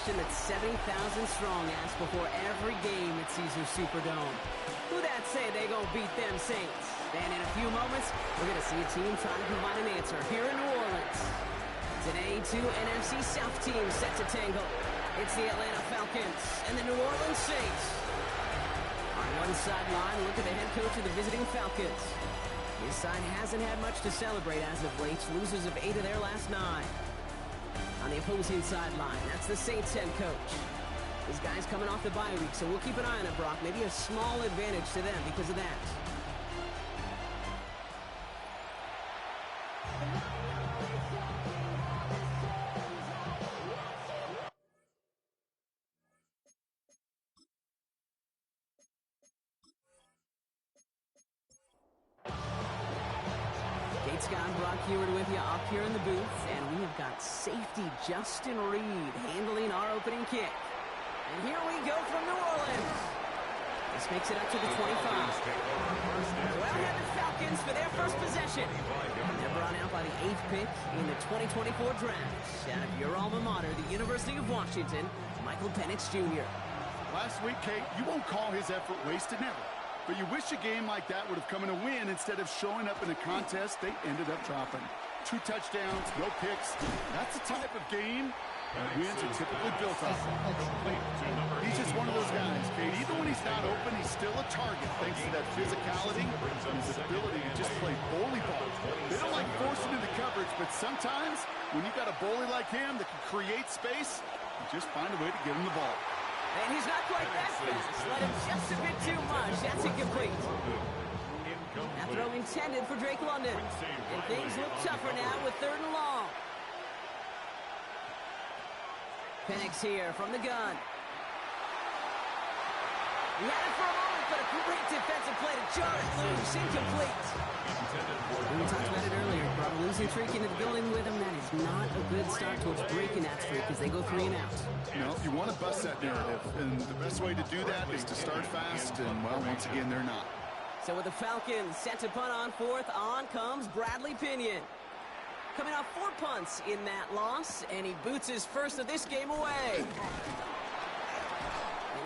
That 70,000 strong ask before every game at Caesars Superdome. Who that say they gonna beat them Saints? And in a few moments, we're gonna see a team trying to provide an answer here in New Orleans. Today, two NFC South teams set to tangle. It's the Atlanta Falcons and the New Orleans Saints. On one sideline, look at the head coach of the visiting Falcons. His side hasn't had much to celebrate as of late, losers of 8 of their last 9. On the opposing sideline, that's the Saints head coach. This guy's coming off the bye week, so we'll keep an eye on it, Brock. Maybe a small advantage to them because of that. Kate Scott, Brock Heward with you up here in the booth, and we have got safety Justin Reed handling our opening kick. And here we go from New Orleans. This makes it up to the 25. Well, have the Falcons for their first possession. They're brought out by the 8th pick in the 2024 draft. Out of your alma mater, the University of Washington, Michael Penix Jr. Last week, Kate, you won't call his effort wasted, never. But you wish a game like that would have come in a win instead of showing up in a contest they ended up dropping. 2 touchdowns, no picks. That's the type of game wins are typically built on. He's just one of those guys, Kate. Even when he's not open, he's still a target thanks to that physicality and his ability to just play bully ball. They don't like forcing into coverage, but sometimes when you've got a bully like him that can create space, you just find a way to get him the ball. And he's not quite that fast. Let him just a bit too much. That's incomplete. That throw intended for Drake London. And things look tougher now with 3rd and long. Penix here from the gun. He had it for a moment, but a great defensive play to jar it loose. Incomplete. We talked about it earlier. Brought a losing streak into the building with him. That is not a good start towards breaking that streak as they go 3 and out. No, you want to bust that narrative, and the best way to do that is to start fast, and, well, once again, they're not. So with the Falcons set to punt on 4th, on comes Bradley Pinion. Coming off 4 punts in that loss, and he boots his first of this game away. And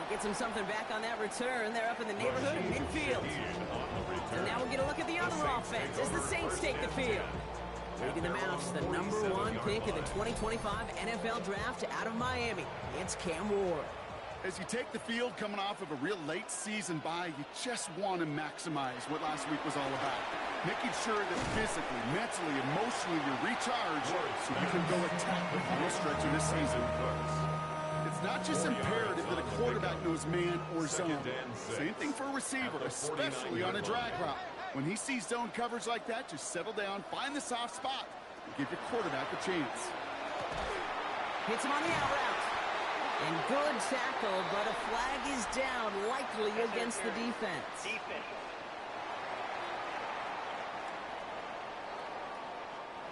he gets him something back on that return. They're up in the neighborhood of midfield. And now we'll get a look at the other offense as the Saints take the field. Leading them out to the #1 pick in the 2025 NFL Draft out of Miami. It's Cam Ward. As you take the field coming off of a real late season bye, you just want to maximize what last week was all about. Making sure that physically, mentally, emotionally you're recharged so you can go attack the final stretch of this season. It's not just imperative that a quarterback knows man or zone. Same thing for a receiver, especially on a drag route. When he sees zone coverage like that, just settle down, find the soft spot, and give your quarterback a chance. Hits him on the out route. And good tackle, but a flag is down, likely against the defense.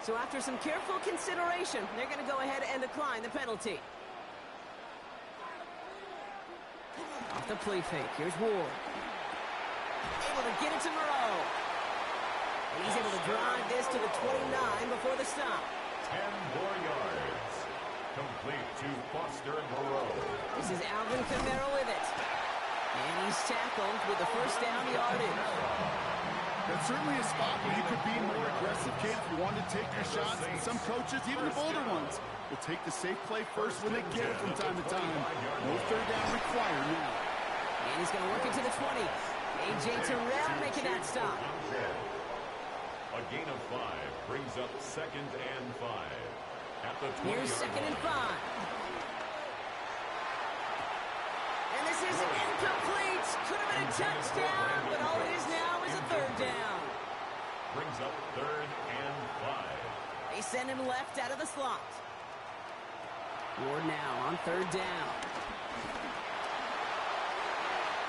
So after some careful consideration, they're going to go ahead and decline the penalty. Off the play fake, here's Ward. Able to get it to Moreau. And he's able to drive this to the 29 before the stop. 10 more yards. Complete to Foster Moreau. This is Alvin Kamara with it. And he's tackled with the first down yardage. That's certainly a spot where you could be more aggressive, kid, if you want to take your shots. And some coaches, even the bolder ones, will take the safe play first when they get it from time to time. No 3rd down required now. And he's going to work it to the 20. A.J. Terrell making that stop. A gain of 5 brings up 2nd and 5. At the 20-yard Here's 2nd and 5. And this is incomplete. Could have been a touchdown, but all it is now is a 3rd down. Brings up 3rd and 5. They send him left out of the slot. Ward now on 3rd down.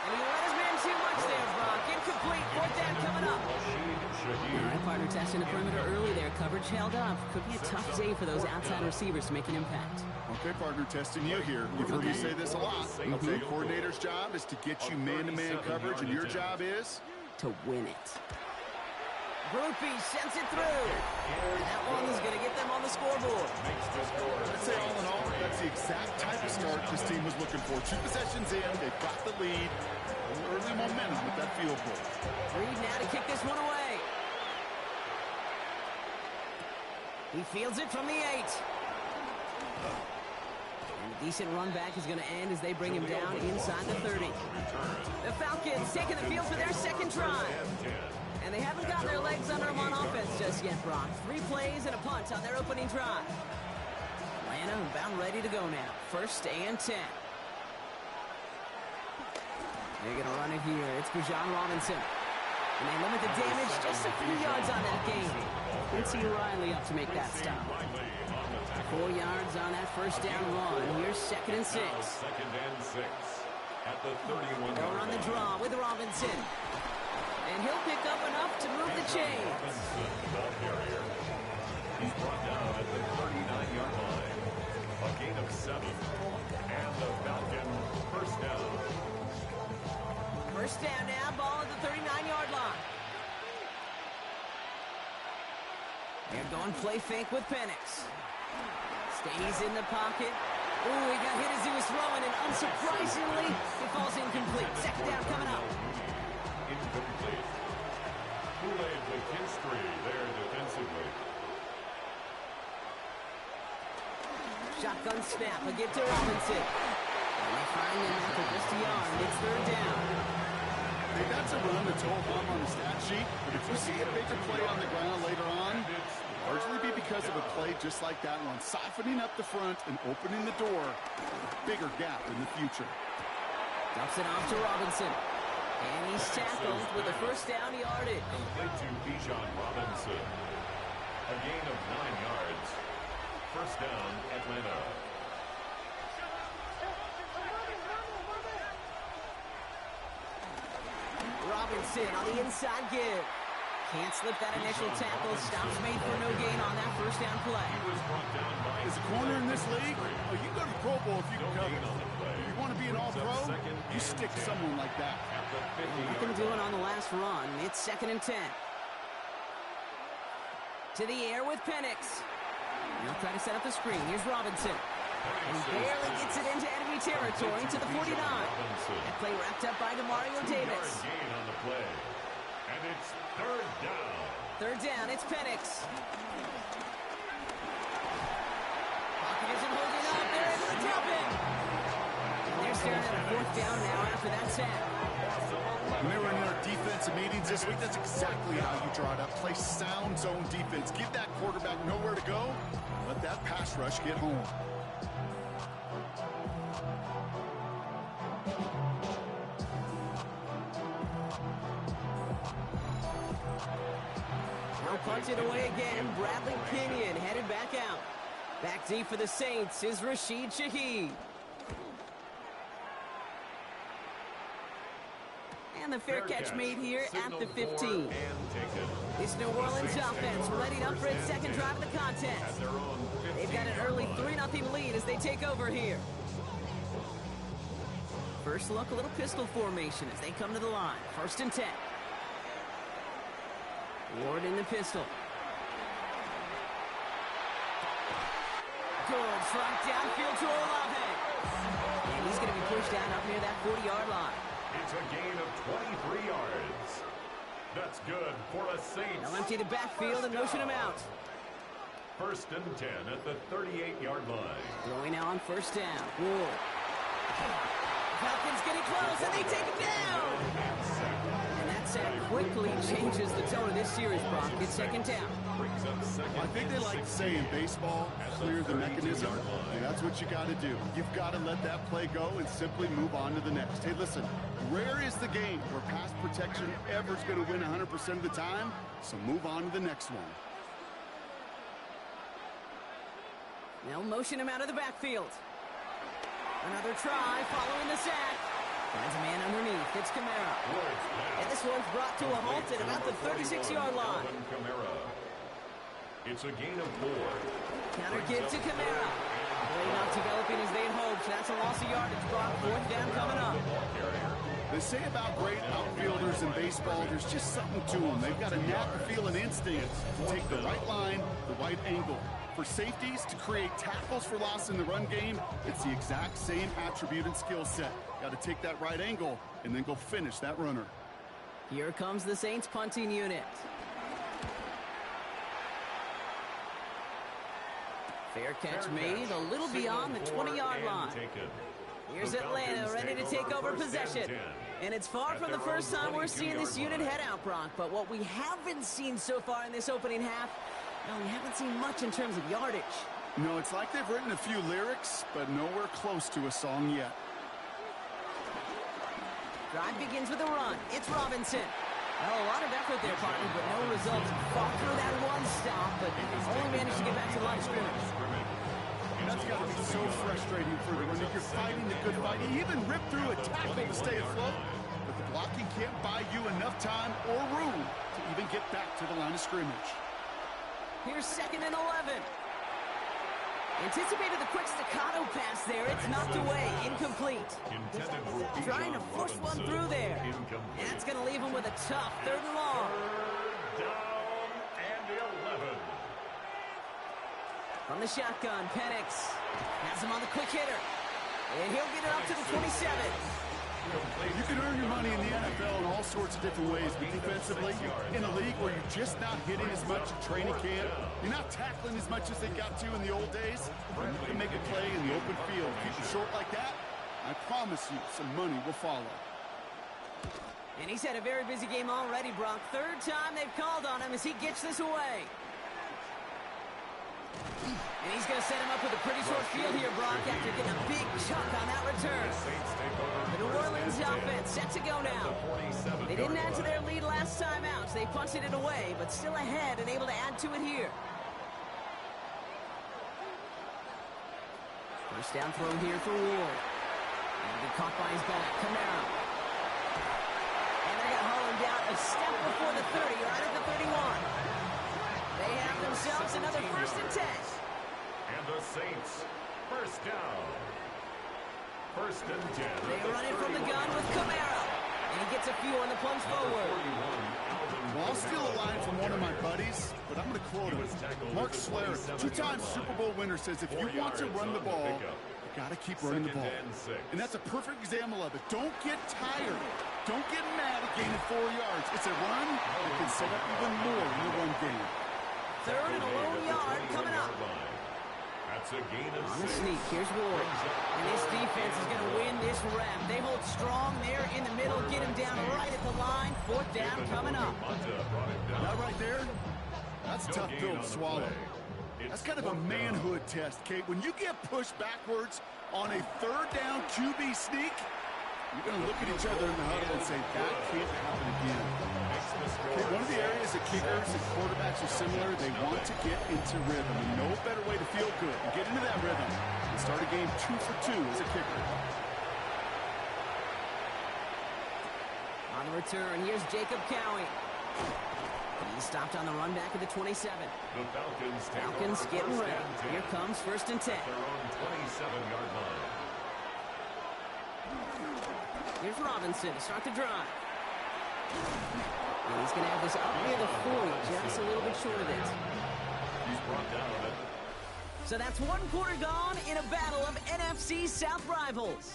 And he let his man too much there, Brock. Incomplete. 4th down coming up. All right, partner testing the perimeter early there. Coverage held up. Could be a tough day for those outside receivers to make an impact. Okay, partner, testing you here. You've heard me say this a lot. Okay, coordinator's job is to get you man-to-man coverage, and your job is? To win it. Groupie sends it through. And that one is going to get them on the scoreboard. I'd say all in all, that's the exact type of start this team was looking for. 2 possessions in, they've got the lead. Early momentum with that field goal. Reed now to kick this one away. He fields it from the 8. And a decent run back is going to end as they bring him down inside the 30. The Falcons taking the field for their 2nd try. And they haven't got their legs under them on offense just yet, Brock. 3 plays and a punt on their opening drive. Atlanta about ready to go now. 1st and 10. They're going to run it here. It's Bijan Robinson. And they limit the damage just a few yards on that gain. Quincy Riley up to make that stop. 4 yards on that 1st down run. Here's 2nd and 6. 2nd and 6. At the 31. They'll run the draw with Robinson. And he'll pick up enough to move the chains. He's brought down at the 39-yard line. A gain of 7. And the Falcon 1st down. 1st down now, ball at the 39-yard line. They're going play fake with Penix. Stays in the pocket. Ooh, he got hit as he was throwing, and unsurprisingly, it falls incomplete. 2nd down coming up. Incomplete. Kool-Aid with history there defensively. Shotgun snap, a give to Robinson. And they find him after just a yard. It's 3rd down. Hey, that's a run that's all bomb on the stat sheet, but if you see a bigger play on the ground later on, largely be because of a play just like that one, softening up the front and opening the door. Bigger gap in the future. Dumps it off to Robinson. And he's tackled with the 1st down yardage. Complete to Bijan Robinson. A gain of 9 yards. 1st down, Atlanta. Robinson on the inside give. Can't slip that initial tackle. Stops made for no gain on that 1st down play. He was brought down by As a corner in this league, oh, you can go to the Pro Bowl if you can cover. You want to be an all-pro, you stick someone like that. Nothing doing on the last run. It's 2nd and 10. To the air with Penix. He'll try to set up the screen. Here's Robinson. And he barely gets it into enemy territory to the 49. That play wrapped up by DeMario Davis. Gain on the play. And it's 3rd down. 3rd down, it's Penix. Pocket isn't holding up. They're able to drop it. And they're staring at a 4th down now after that sack. When they were in our defensive meetings this week, that's exactly how you draw it up. Play sound zone defense. Give that quarterback nowhere to go. Let that pass rush get home. Now punted away again. Bradley Pinion headed back out. Back deep for the Saints is Rashid Shaheed. And the fair catch made here at the 15. This New Orleans offense ready up for its 2nd drive of the contest. They've got an early 3-0 lead as they take over here. First look, a little pistol formation as they come to the line. 1st and 10. Ward in the pistol. Good try downfield to Olave. And he's going to be pushed down up near that 40-yard line. It's a gain of 23 yards. That's good for the Saints. They'll empty the backfield and motion him out. 1st and 10 at the 38-yard line. Throwing now on 1st down. Ward. Falcons getting close, and they take it down. And quickly changes the tone of this series, Brock. It's second down. I think they like to say in baseball, clear the mechanism, and that's what you got to do. You've got to let that play go and simply move on to the next. Hey, listen, rare is the game where pass protection ever is going to win 100% of the time, so move on to the next one. They'll motion him out of the backfield. Another try following the sack. Finds a man underneath. It's Kamara. And this one's brought to a halt at about the 36-yard line. It's a gain of 4. Counter give to Kamara. Play not developing as they had hoped. That's a loss of yardage, Brock. Fourth down coming up. They say about great outfielders in baseball, there's just something to them. They've got a knack for feeling instincts to take the right line, the right angle. For safeties, to create tackles for loss in the run game, it's the exact same attribute and skill set. Got to take that right angle and then go finish that runner. Here comes the Saints punting unit. Fair catch made a little beyond the 20-yard line. Here's Atlanta ready to take over possession. And it's far from the first time we're seeing this unit head out, Brock. But what we haven't seen so far in this opening half, no, we haven't seen much in terms of yardage. No, it's like they've written a few lyrics, but nowhere close to a song yet. Drive begins with a run. It's Robinson. Well, a lot of effort there, partner, but no results. Fought through that one stop, but only managed to get back to the line of scrimmage. That's got to be so frustrating for the runner. You're fighting the good fight. You even rip through a tackle to stay afloat, but the blocking can't buy you enough time or room to even get back to the line of scrimmage. Here's 2nd and 11. Anticipated the quick staccato pass there. It's knocked away. Incomplete. Trying to force one through there. And that's going to leave him with a tough 3rd and long. Down and 11. From the shotgun, Penix has him on the quick hitter. And he'll get it up to the 27. You can earn your money in the NFL in all sorts of different ways, but defensively, in a league where you're just not hitting as much at training camp, you're not tackling as much as they got to in the old days, and you can make a play in the open field. Keep it short like that, I promise you some money will follow. And he's had a very busy game already, Brock. 3rd time they've called on him as he gets this away. And he's going to set him up with a pretty short field here, Brock, after getting a big chunk on that return. The New Orleans offense set to go now. They didn't add to their lead last time out, so they punted it away, but still ahead and able to add to it here. First down throw here for Ward. And be caught by his back, Kamara. And they're going to haul him down a step before the 30, right at the 31. They have themselves another 1st and 10. And the Saints, first down. 1st and 10. They run it from the gun with Kamara. And he gets a few on the plunge forward. Well, I'll steal a line from one of my buddies, but I'm going to quote him. Mark Slayer, 2-time Super Bowl winner, says if you want to run the ball, you got to keep running the ball. And that's a perfect example of it. Don't get tired. Don't get mad at gaining 4 yards. It's a run that can set up even more in the run game. 3rd and a lone yard coming up. That's a gain of 6. On the sneak, here's Ward. And this defense is going to win this rep. They hold strong there in the middle, get him down right at the line. 4th down coming up. That right there, that's a tough pill to swallow. That's kind of a manhood test, Kate. When you get pushed backwards on a 3rd down QB sneak, you're going to look at each other in the huddle and say, that can't happen again. Okay, one of the areas that kickers and quarterbacks are similar, they want to get into rhythm. And no better way to feel good and get into that rhythm and start a game 2 for 2 as a kicker. On the return, here's Jacob Cowie. He's stopped on the run back at the 27. The Falcons getting ready. Here comes 1st and 10. Their own 27-yard line. Here's Robinson to start the drive. And he's going to have this up near the 40, just a little bit short of it. He's brought down on it. So that's 1 quarter gone in a battle of NFC South rivals.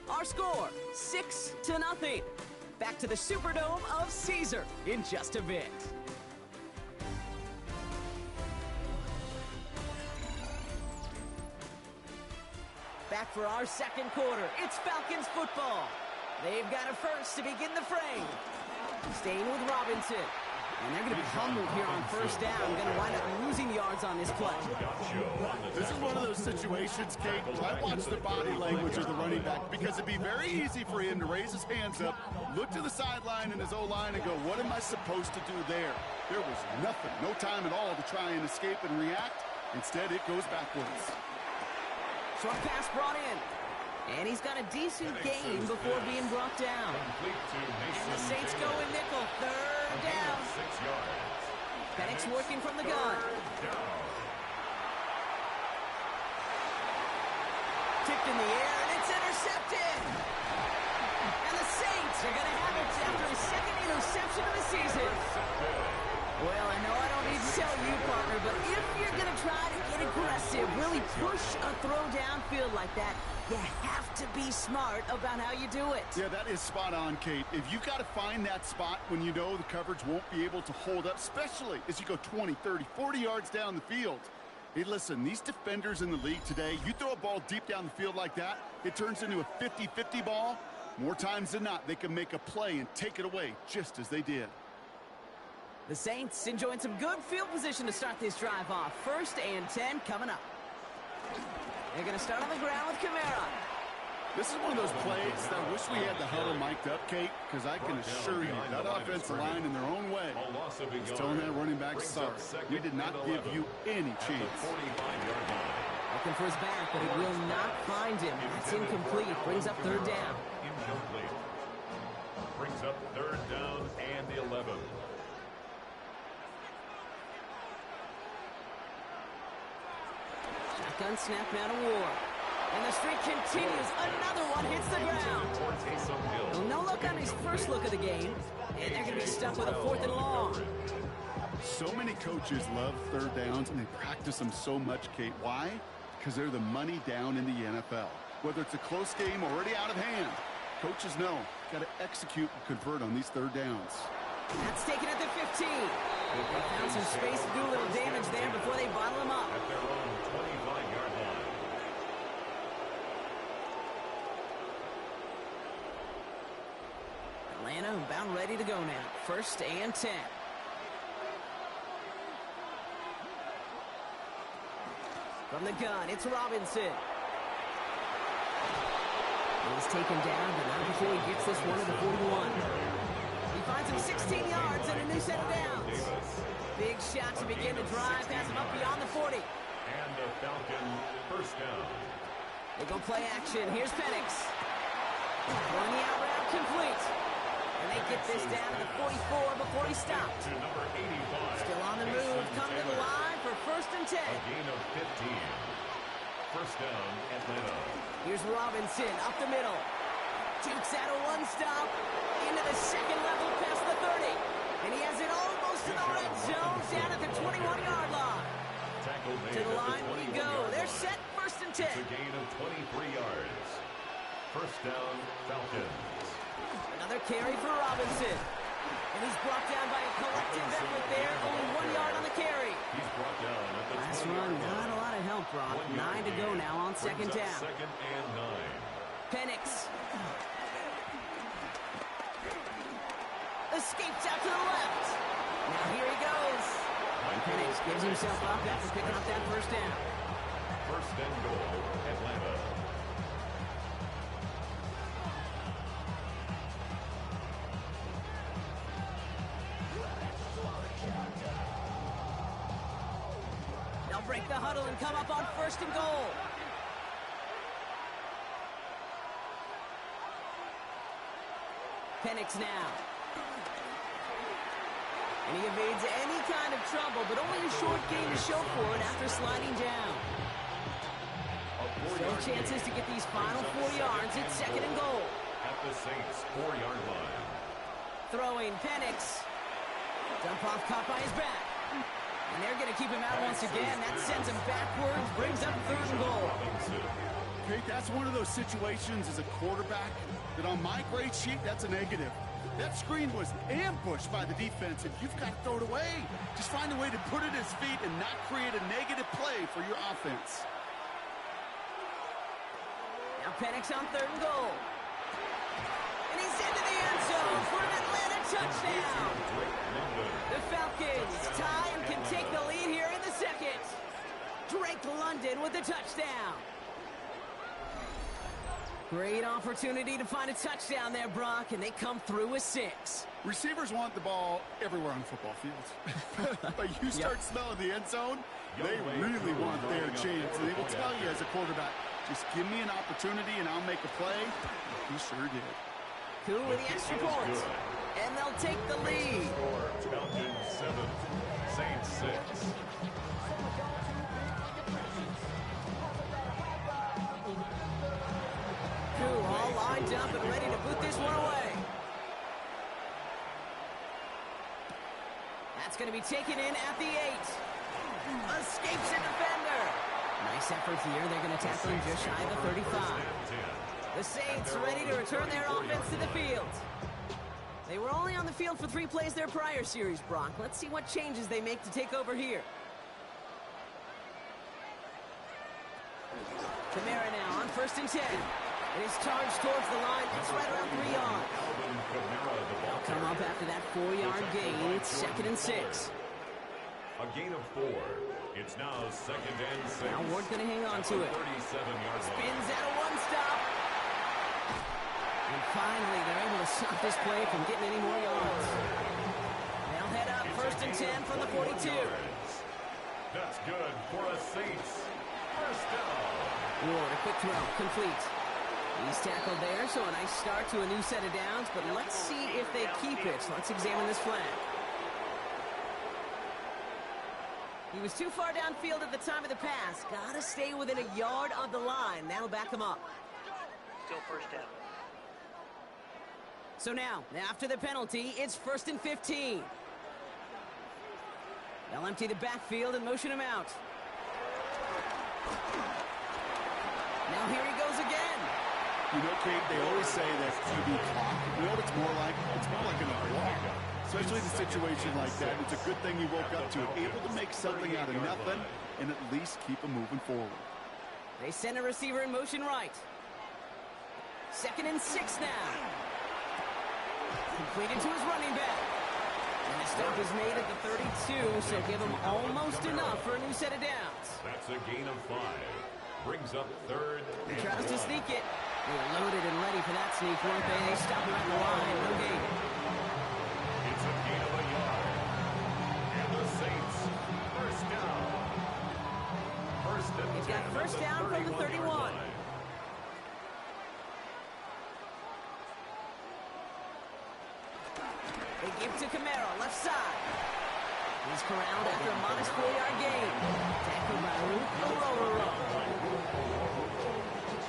Our score, 6-0. Back to the Superdome of Caesar in just a bit. Back for our 2nd quarter. It's Falcons football. They've got a first to begin the frame. Staying with Robinson. And they're going to be humbled here on first down. Going to wind up losing yards on this play. This is one of those situations, Kate, where I watch the body language of the running back because it'd be very easy for him to raise his hands up, look to the sideline and his O-line and go, what am I supposed to do there? There was nothing, no time at all to try and escape and react. Instead, it goes backwards. Short pass brought in. And he's got a decent gain before being brought down. And the Saints go in nickel. Third down. 6 yards. Penix working from the gun. Tipped in the air, and it's intercepted. And the Saints are going to have it after his second interception of the season. Well, I know I don't need to tell you, partner, but if you're going to try to get aggressive, really push a throw downfield like that, you have to be smart about how you do it. Yeah, that is spot on, Kate. If you've got to find that spot when you know the coverage won't be able to hold up, especially as you go 20, 30, 40 yards down the field. Hey, listen, these defenders in the league today, you throw a ball deep down the field like that, it turns into a 50-50 ball. More times than not, they can make a play and take it away just as they did. The Saints enjoying some good field position to start this drive off. 1st and 10 coming up. They're going to start on the ground with Kamara. This is one of those plays that I wish we had the huddle mic'd up, Kate, because I can assure you that offensive line in their own way is telling that running back, sorry, we did not give you any chance. Looking for his back, but he will not find him. It's incomplete. Brings up 3rd down. Incomplete. Brings up 3rd down and 11. Shotgun snap now to Ward. And the streak continues. Another one hits the ground. Well, no look on his first look of the game. And they're going to be stuck with a 4th and long. So many coaches love 3rd downs, and they practice them so much, Kate. Why? Because they're the money down in the NFL. Whether it's a close game already out of hand, coaches know got to execute and convert on these 3rd downs. That's taken at the 15. They found some space to do a little damage there before they bottle him up. At their own 25-yard line. Atlanta about ready to go now. 1st and 10. From the gun, it's Robinson. He's taken down, but not before he gets this one to the 41. He finds him 16 yards and a new set of downs. Big shot to begin the drive, pass him up beyond the 40. And the Falcon 1st down. They go play action. Here's Penix. Throwing the out route complete. And they get this down to the 44 before he stopped. To number 85. Still on the move, coming to the line for 1st and 10. A gain of 15. 1st down, Atlanta. Here's Robinson up the middle. Dukes out a one-stop into the 2nd level past the 30. And he has it almost to the red zone down at the 21-yard line. Tackle To the line we go. They're set 1st and 10. It's a gain of 23 yards. 1st down, Falcons. Another carry for Robinson. And he's brought down by a collective effort there. Only 1 yard on the carry. He's brought down at the Last 20-yard run, line. not a lot of help, Brock. 1 yard 9 to go gain. now on 2nd Brings up down. 2nd and 9. Penix. Escapes out to the left. Now here he goes. And Penix gives himself up after picking up that 1st down. 1st and goal, Atlanta. They'll break the huddle and come up on 1st and goal. Penix now. And he evades any kind of trouble, but only a short gain to show for it after sliding down. Still chances to get these final 4 yards. It's 2nd and goal. At the Saints' 4-yard line. Throwing Penix. Dump off caught by his back. And they're going to keep him out once again. That sends him backwards, brings up 3rd and goal. Kate, that's one of those situations as a quarterback that on my grade sheet, that's a negative. That screen was ambushed by the defense, and you've got to throw it away. Just find a way to put it at his feet and not create a negative play for your offense. Now Penix on 3rd and goal. And he's into the end zone for an Atlanta touchdown. The Falcons tie and can take the lead here in the second. Drake London with the touchdown. Great opportunity to find a touchdown there, Brock, and they come through with 6. Receivers want the ball everywhere on football fields. But you start smelling the end zone, they really want their chance. And they will tell you as a quarterback, just give me an opportunity and I'll make a play. He sure did. Cool with the extra point. And they'll take the lead. Falcons 7, Saints 6. Cool, all lined up and ready to boot this one away. That's going to be taken in at the 8. Escapes a defender. Nice effort here. They're going to tackle him just shy of the 35. The Saints ready to return their offense to the field. They were only on the field for 3 plays their prior series, Brock. Let's see what changes they make to take over here. Kamara now on 1st and 10. It is charged towards the line. It's right around 3 yards. They'll come up after that 4-yard gain. It's 2nd and 6. A gain of 4. It's now 2nd and 6. Now Ward's going to hang on to it. 37-yard line. Spins out of 1 stop. And finally, they're able to stop this play from getting any more yards. They'll head up 1st and 10 from the 42. That's good for a Saints. First down. Ward, a quick throw, complete. He's tackled there, so a nice start to a new set of downs, but let's see if they keep it. Let's examine this flag. He was too far downfield at the time of the pass. Gotta stay within a yard of the line. That'll back him up. Still first down. So now, after the penalty, it's 1st and 15. They'll empty the backfield and motion him out. Now here he goes again. You know, Kate, they always say that QB clock. You know what it's more like? It's more like an alarm. Especially in a situation like that. It's a good thing you woke up to it. Able to make something out of nothing and at least keep them moving forward. They send a receiver in motion right. 2nd and 6 now. Completed to his running back. And the stop is made at the 32, so give him almost enough for a new set of downs. That's a gain of 5. Brings up 3rd. He tries to sneak it. They were loaded and ready for that sneak, weren't they? They stop him at the line. No gain. It's a gain of a yard. And the Saints, first down. First and 10. He's got first down from the 31. They give to Kamara, left side. He's corralled after a modest 4-yard gain. Tackled by Rororo.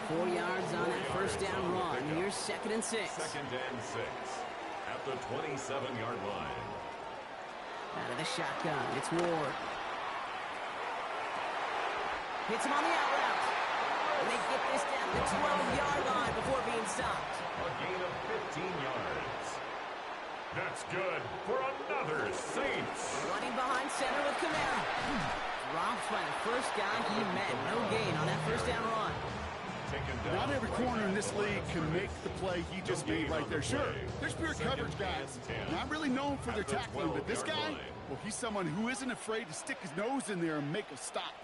4 yards on that first down run. Here's 2nd and 6. 2nd and 6. At the 27-yard line. Out of the shotgun, it's Ward. Hits him on the out route. And they get this down the 12-yard line before being stopped. A gain of 15 yards. That's good for another Saints. Running behind center with Kamara. Drops by the first guy he met. No gain on that first down run. Not every corner in this league can make the play he just made right there. Sure, there's pure coverage guys. Not really known for their tackling, but this guy, well, he's someone who isn't afraid to stick his nose in there and make a stop.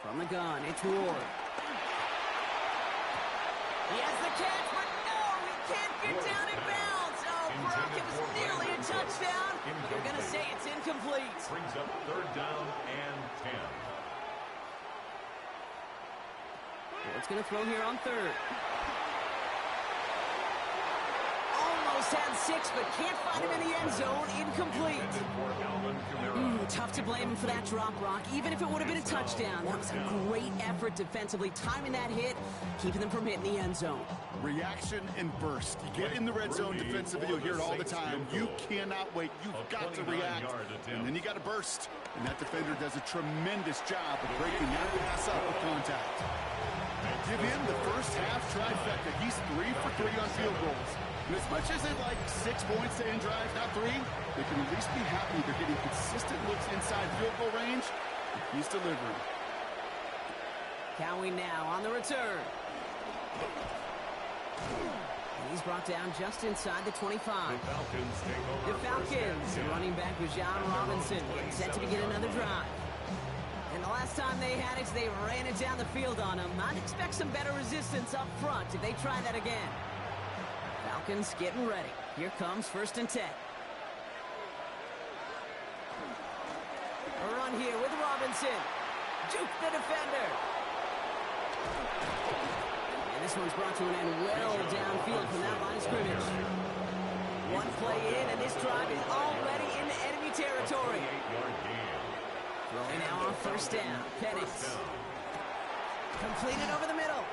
From the gun, it's Ward. He has the catch, but no, he can't get down in bounds. Oh, Brock, it was nearly a touchdown. But they're going to say it's incomplete. Brings up 3rd down and 10. Ward's going to throw here on 3rd. Almost had 6, but can't find him in the end zone. Incomplete. Tough to blame him for that drop, Brock. Even if it would have been a touchdown, that was a great effort defensively, timing that hit, keeping them from hitting the end zone. Reaction and burst. You get in the red zone defensively, you'll hear it all the time. You cannot wait. You've got to react. And then you got to burst. And that defender does a tremendous job of breaking that pass up with contact. Give him the first half trifecta. He's 3 for 3 on field goals. And as much as they'd like 6 points to end drives, not 3, they can at least be happy they're getting consistent looks inside field goal range. He's delivering. Cowie now on the return. He's brought down just inside the 25. The Falcons take over. The Falcons, running back was John Robinson, getting set to begin another drive. And the last time they had it, they ran it down the field on him. I'd expect some better resistance up front if they try that again. Falcons getting ready. Here comes 1st and 10. A run here with Robinson. Juke the defender. And this one's brought to an end well downfield from that line of scrimmage. One play in, and this drive is already into enemy territory. Throwing now on 1st down. Penix. Completed over the middle.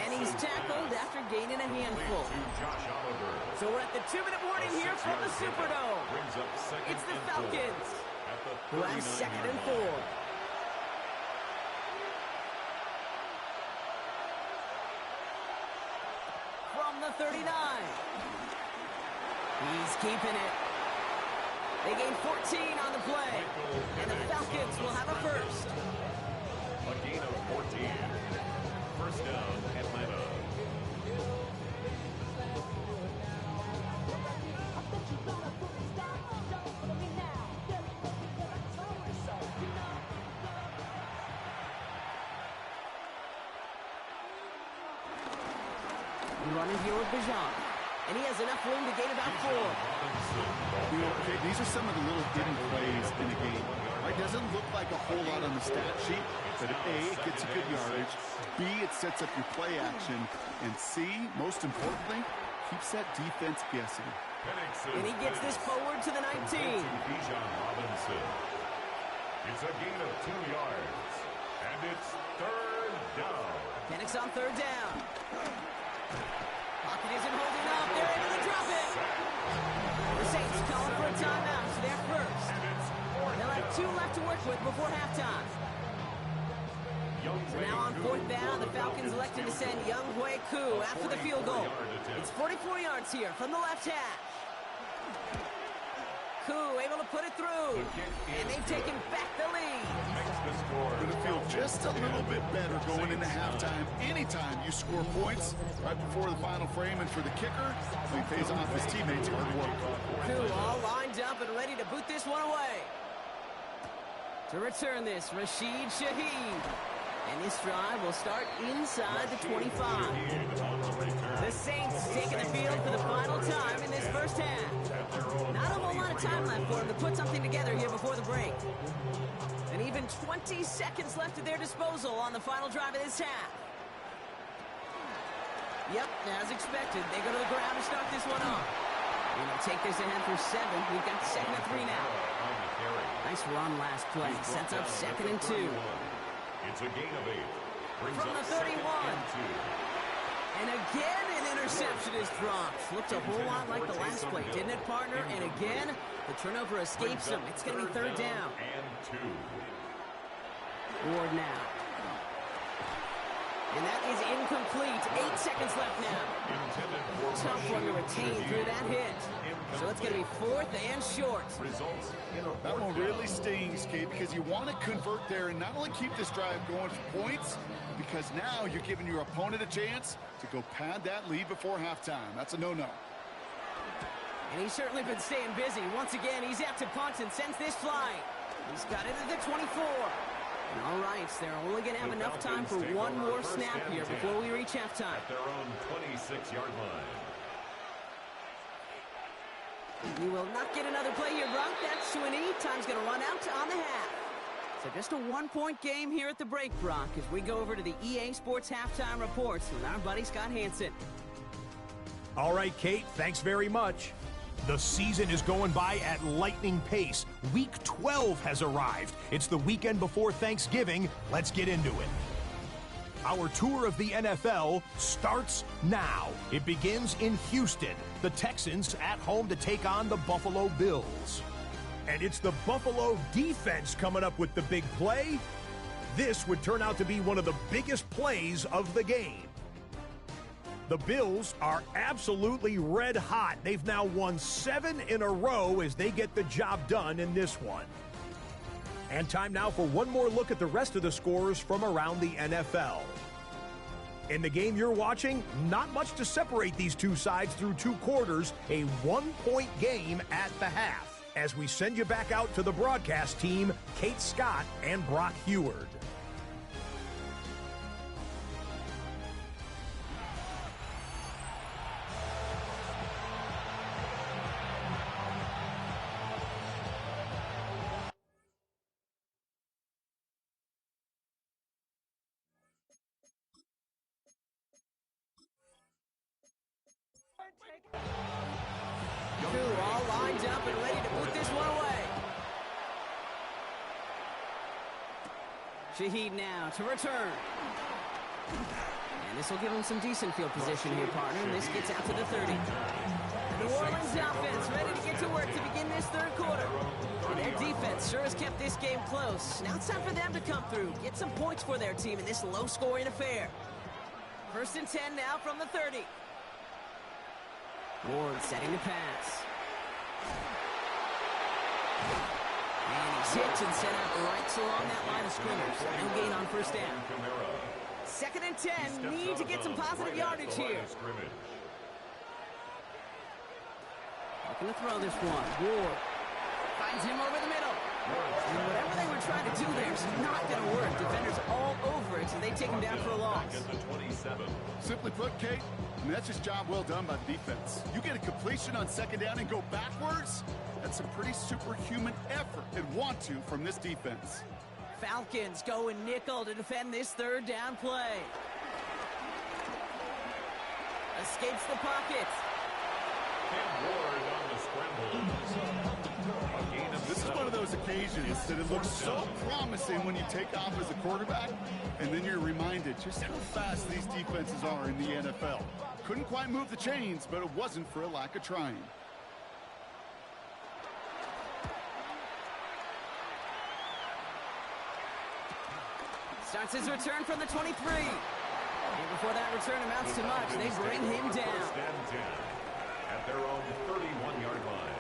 And he's tackled after gaining a handful. So we're at the 2-minute warning here from the Superdome. It's the Falcons who have 2nd and 4. From the 39. He's keeping it. They gain 14 on the play. And the Falcons will have a first. A gain of 14. 1st down, Atlanta. Running here with Bijan. And he has enough room to gain about 4. You know, okay, these are some of the little hidden plays in the game. It doesn't look like a whole lot on the stat sheet, but A, it gets a good yardage. B, it sets up your play action. And C, most importantly, keeps that defense guessing. And he gets this forward to the 19. Bijan Robinson. It's a gain of 2 yards. And it's 3rd down. Penix on 3rd down. Pocket isn't holding up. They're able to drop it. The Saints calling for a timeout, so they're first. They'll have 2 left to work with before halftime. So now on 4th down, the Falcons elected to send Younghoe Koo after the field goal. It's 44 yards here from the left hash. Koo able to put it through. And they've taken back the lead. Going to feel just a little bit better going into halftime. Anytime you score points right before the final frame, and for the kicker, he pays off his teammates' hard work. Koo all lined up and ready to boot this one away. To return this, Rashid Shaheed. And this drive will start inside the 25. The Saints taking the field for the final time in this first half. Not a whole lot of time left for them to put something together here before the break. And even 20 seconds left at their disposal on the final drive of this half. Yep, as expected, they go to the ground to start this one off. And they'll take this ahead for 7. We've got 2nd and 3 now. Nice run last play. Sets up 2nd and 2. It's a gain of 8. From the 31. And again, an interception is dropped. Looked a whole lot like the last play, didn't it, partner? And again, the turnover escapes him. It's going to be 3rd down. And 2. Ward now. And that is incomplete. 8 seconds left now. Tough one to retain through that hit. So it's going to be 4th and short. That one really stings, Kate, because you want to convert there and not only keep this drive going for points, because now you're giving your opponent a chance to go pad that lead before halftime. That's a no-no. And he's certainly been staying busy. Once again, he's out to punt and sends this flying. He's got it at the 24. All right, they're only going to have enough time for one more snap here before we reach halftime. At their own 26-yard line. We will not get another play here, Brock. That's to an E. Time's going to run out on the half. So just a 1-point game here at the break, Brock, as we go over to the EA Sports Halftime Reports with our buddy Scott Hansen. All right, Kate, thanks very much. The season is going by at lightning pace. Week 12 has arrived. It's the weekend before Thanksgiving. Let's get into it. Our tour of the NFL starts now. It begins in Houston. The Texans at home to take on the Buffalo Bills. And it's the Buffalo defense coming up with the big play. This would turn out to be one of the biggest plays of the game. The Bills are absolutely red hot. They've now won 7 in a row as they get the job done in this one. And time now for one more look at the rest of the scores from around the NFL. In the game you're watching, not much to separate these two sides through 2 quarters, a 1-point game at the half. As we send you back out to the broadcast team, Kate Scott and Brock Heward. Two all lined up and ready to put this one away. Shaheed now to return. And this will give him some decent field position here, partner. And this gets out to the 30. The New Orleans offense ready to get to work to begin this 3rd quarter. And their defense sure has kept this game close. Now it's time for them to come through, get some points for their team in this low-scoring affair. 1st and 10 now from the 30. Ward setting the pass. And he's hit and set out right along that line of scrimmage. No gain on 1st down. 2nd and 10. Need to get some positive yardage here. Looking to throw this one. Ward finds him over the middle. And whatever they were trying to do there is not going to work. Defenders all over it, so they take him down for a loss. Simply put, Kate, and that's just job well done by the defense. You get a completion on 2nd down and go backwards? That's some pretty superhuman effort and want to from this defense. Falcons going nickel to defend this 3rd down play. Escapes the pocket. And Ward on the scramble. This is one of those occasions that it looks so promising when you take off as a quarterback, and then you're reminded just how fast these defenses are in the NFL. Couldn't quite move the chains, but it wasn't for a lack of trying. Starts his return from the 23. And before that return amounts to much, they bring him down. 1st and 10 at their own 31-yard line.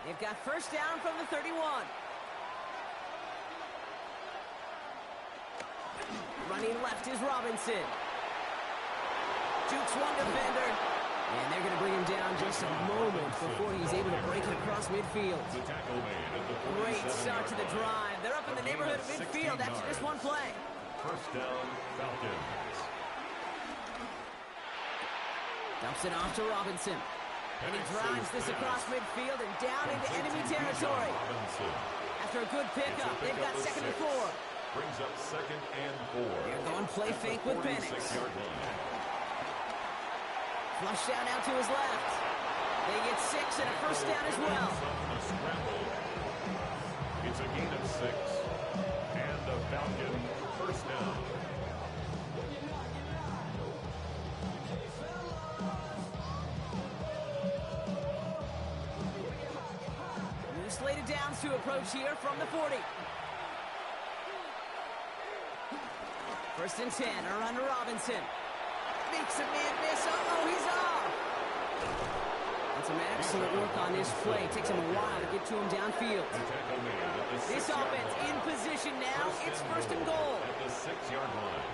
They've got 1st down from the 31. Running left is Robinson. Jukes one defender. And they're going to bring him down just a moment before he's able to break it across midfield. Great start to the drive. They're up in the neighborhood of midfield after just one play. 1st down, Falcons. Dumps it off to Robinson. And he drives this across midfield and down into enemy territory. After a good pickup, they've got 2nd and 4. Brings up 2nd and 4. They're going play fake with Penix. Flush down out to his left. They get 6 and a 1st down as well. A scramble. It's a gain of 6. And a Falcon 1st down. New slated downs to approach here from the 40. 1st and 10, a run to Robinson. Makes a man miss. Oh, he's off. And some excellent work on this play. Takes him a while to get to him downfield. This offense in position now. It's 1st and goal. At the 6-yard line.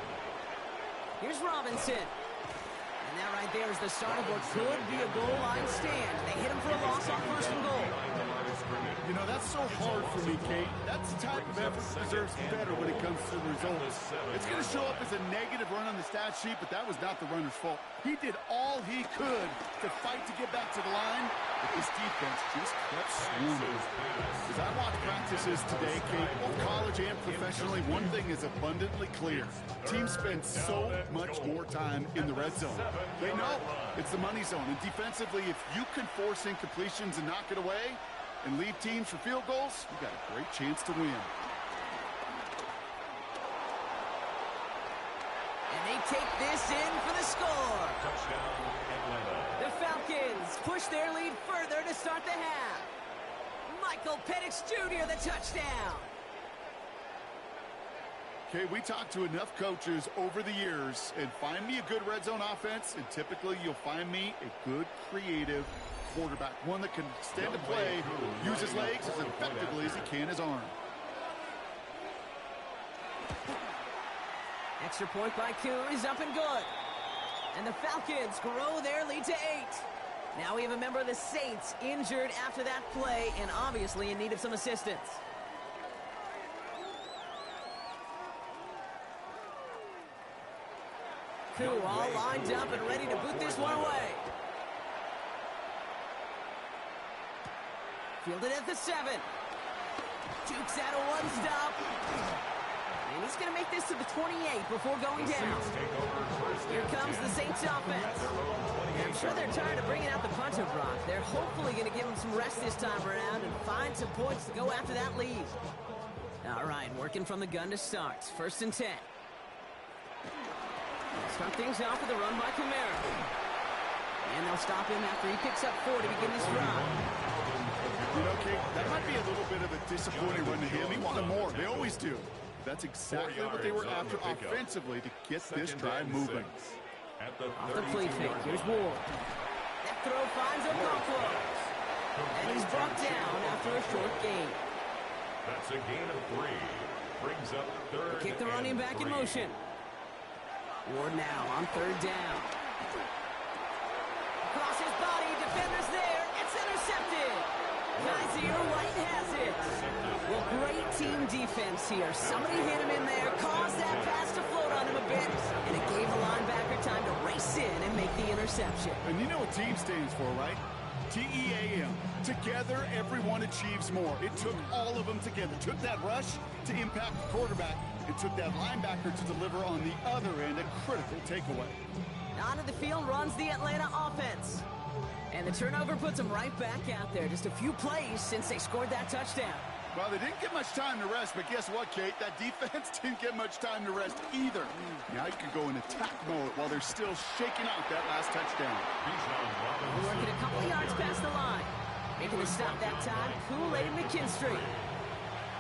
Here's Robinson. And that right there is the start of what could be a goal line stand. They hit him for a loss on 1st and goal. You know, that's so hard for me, Kate. That's the type of effort that deserves better when it comes to the results. It's going to show up as a negative run on the stat sheet, but that was not the runner's fault. He did all he could to fight to get back to the line, but this defense just kept swinging. As I watch practices today, Kate, both college and professionally, one thing is abundantly clear. Teams spend so much more time in the red zone. They know it's the money zone, and defensively, if you can force incompletions and knock it away, and lead teams for field goals, you got a great chance to win. And they take this in for the score. Touchdown, Atlanta. The Falcons push their lead further to start the half. Michael Penix Jr., the touchdown. Okay, we talked to enough coaches over the years, and find me a good red zone offense, and typically you'll find me a good creative quarterback, one that can stand to play, use his legs as effectively as he can his arm. Extra point by Koo is up and good. And the Falcons grow their lead to 8. Now we have a member of the Saints injured after that play and obviously in need of some assistance. Koo all lined up and ready to boot this one away. Fielded at the 7. Jukes out a one-stop. And he's going to make this to the 28 before going down. Here comes the Saints offense. And I'm sure they're tired of bringing out the punter, Brock. They're hopefully going to give him some rest this time around and find some points to go after that lead. All right, working from the gun to start. 1st and 10. Start things off with a run by Kamara. And they'll stop him after he picks up 4 to begin this drive. You know, Kate, that might be a little bit of a disappointing run to him. He wanted more. They always do. That's exactly what they were after offensively to get this drive moving. Off the play fake, here's Ward. That throw finds Okonkwo. And he's brought down after a short gain. That's a gain of 3. Brings up 3rd. Kick the running back in motion. Ward now on 3rd down. Across his body, defender's there. It's intercepted. Kaiser White has it. Well, great team defense here. Somebody hit him in there, caused that pass to float on him a bit, and it gave the linebacker time to race in and make the interception. And you know what team stands for, right? T-E-A-M. Together, everyone achieves more. It took all of them together. It took that rush to impact the quarterback. It took that linebacker to deliver on the other end, a critical takeaway. Onto the field runs the Atlanta offense. And the turnover puts them right back out there. Just a few plays since they scored that touchdown. Well, they didn't get much time to rest, but guess what, Kate? That defense didn't get much time to rest either. Now you can go in attack mode while they're still shaking out that last touchdown. Working a couple of yards past the line. Making the stop that time, Kool-Aid McKinstry.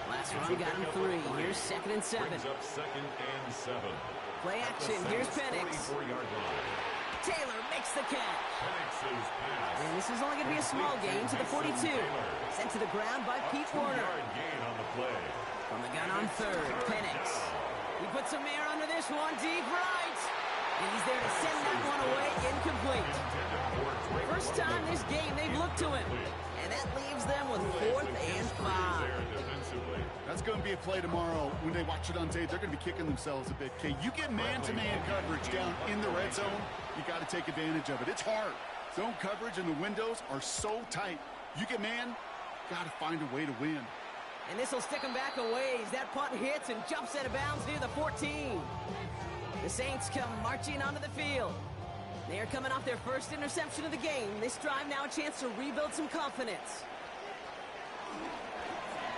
Last run got him 3. Here's 2nd and 7. Up 2nd and 7. Play action. Here's Penix. Taylor makes the catch. And this is only going to be a small gain to the 42. Sent to the ground by Pete Warner. From the gun on 3rd, Penix. He puts some air under this one, deep right. And he's there to send that one away, incomplete. First time this game they've looked to him. And that leaves them with 4th and 5. That's going to be a play tomorrow. When they watch it on tape, they're going to be kicking themselves a bit. Okay, you get man-to-man coverage down in the red zone, you got to take advantage of it. It's hard. Zone coverage and the windows are so tight. You get man, got to find a way to win. And this will stick him back a ways. That punt hits and jumps out of bounds near the 14. The Saints come marching onto the field. They are coming off their first interception of the game. This drive now a chance to rebuild some confidence.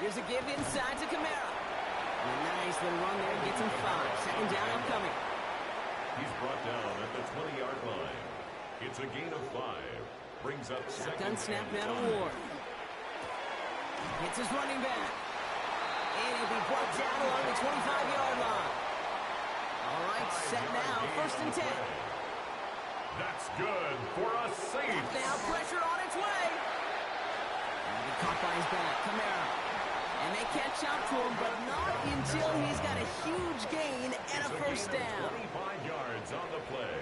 Here's a give inside to Kamara. And a nice little run there gets him 5. 2nd down upcoming. He's brought down at the 20-yard line. It's a gain of 5. Brings up shotgun 2nd snap and now to 9. Ward. Hits his running back. And he'll be brought down along the 25-yard line. All right, set now. 1st and 10. That's good for a Saints. Now pressure on its way. And he caught by his back. Kamara. And they catch up to him, but not until he's got a huge gain and a 1st down. 25 yards on the play.